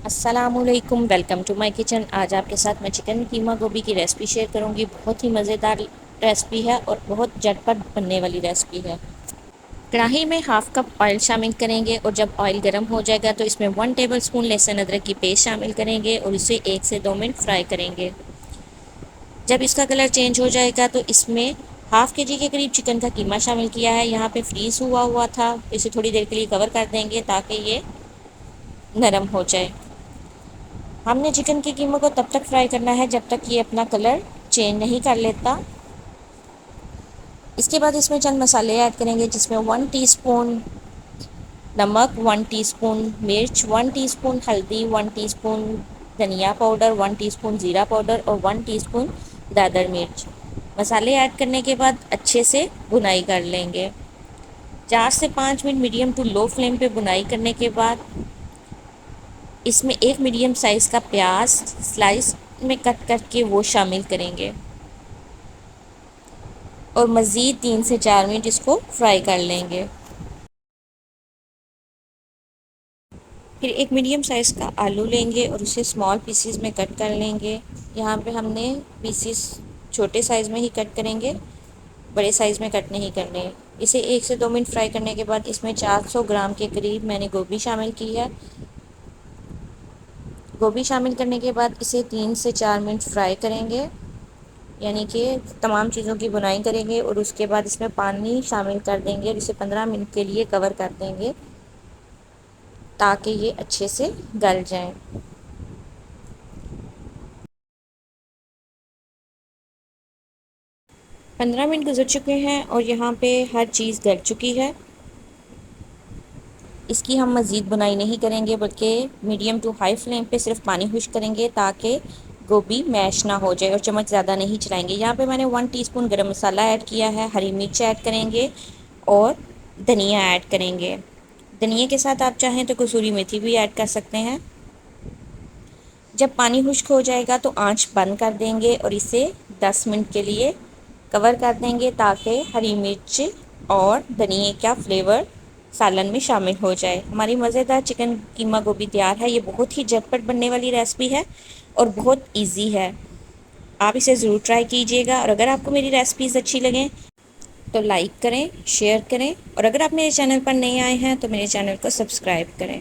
अस्सलामुअलैकुम, welcome to my kitchen. आज आपके साथ मैं चिकन कीमा गोभी की रेसिपी शेयर करूंगी। बहुत ही मज़ेदार रेसिपी है और बहुत झटपट बनने वाली रेसिपी है। कढ़ाई में हाफ कप ऑयल शामिल करेंगे और जब ऑयल गर्म हो जाएगा तो इसमें 1 टेबलस्पून लहसुन अदरक की पेस्ट शामिल करेंगे और इसे 1 से 2 मिनट फ्राई करेंगे। जब इसका कलर चेंज हो जाएगा तो इसमें हाफ के जी के करीब चिकन का कीमा शामिल किया है। यहाँ पे फ्रीज़ हुआ हुआ था, इसे थोड़ी देर के लिए कवर कर देंगे ताकि ये नरम हो जाए। हमने चिकन के कीमा को तब तक फ्राई करना है जब तक ये अपना कलर चेंज नहीं कर लेता। इसके बाद इसमें चंद मसाले ऐड करेंगे जिसमें 1 टीस्पून नमक, 1 टीस्पून मिर्च, 1 टीस्पून हल्दी, 1 टीस्पून धनिया पाउडर, 1 टीस्पून ज़ीरा पाउडर और 1 टीस्पून दादर मिर्च। मसाले ऐड करने के बाद अच्छे से भुनाई कर लेंगे। 4 से 5 minute medium to low flame पे भुनाई करने के बाद इसमें एक मीडियम साइज़ का प्याज स्लाइस में कट करके वो शामिल करेंगे और मज़ीद 3 से 4 मिनट इसको फ्राई कर लेंगे। फिर एक मीडियम साइज़ का आलू लेंगे और उसे स्मॉल पीसीज में कट कर लेंगे। यहाँ पे हमने पीसीस छोटे साइज़ में ही कट करेंगे, बड़े साइज़ में कट नहीं करने। इसे 1 से 2 मिनट फ्राई करने के बाद इसमें 400 ग्राम के करीब मैंने गोभी शामिल की है। गोभी शामिल करने के बाद इसे 3 से 4 मिनट फ्राई करेंगे, यानी कि तमाम चीज़ों की बुनाई करेंगे और उसके बाद इसमें पानी शामिल कर देंगे और इसे 15 मिनट के लिए कवर कर देंगे ताकि ये अच्छे से गल जाए। 15 मिनट गुजर चुके हैं और यहाँ पे हर चीज़ गल चुकी है। इसकी हम मज़ीद बुनाई नहीं करेंगे बल्कि मीडियम टू हाई फ्लेम पे सिर्फ पानी खुश करेंगे ताकि गोभी मैश ना हो जाए और चम्मच ज़्यादा नहीं चलाएंगे। यहाँ पे मैंने 1 टीस्पून गरम मसाला ऐड किया है, हरी मिर्च ऐड करेंगे और धनिया ऐड करेंगे। धनिया के साथ आप चाहें तो कसूरी मेथी भी ऐड कर सकते हैं। जब पानी खुश्क हो जाएगा तो आंच बंद कर देंगे और इसे 10 मिनट के लिए कवर कर देंगे ताकि हरी मिर्च और धनिए का फ्लेवर सालन में शामिल हो जाए। हमारी मज़ेदार चिकन कीमा गोभी तैयार है। ये बहुत ही झटपट बनने वाली रेसिपी है और बहुत इजी है। आप इसे ज़रूर ट्राई कीजिएगा और अगर आपको मेरी रेसिपीज़ अच्छी लगें तो लाइक करें, शेयर करें और अगर आप मेरे चैनल पर नए आए हैं तो मेरे चैनल को सब्सक्राइब करें।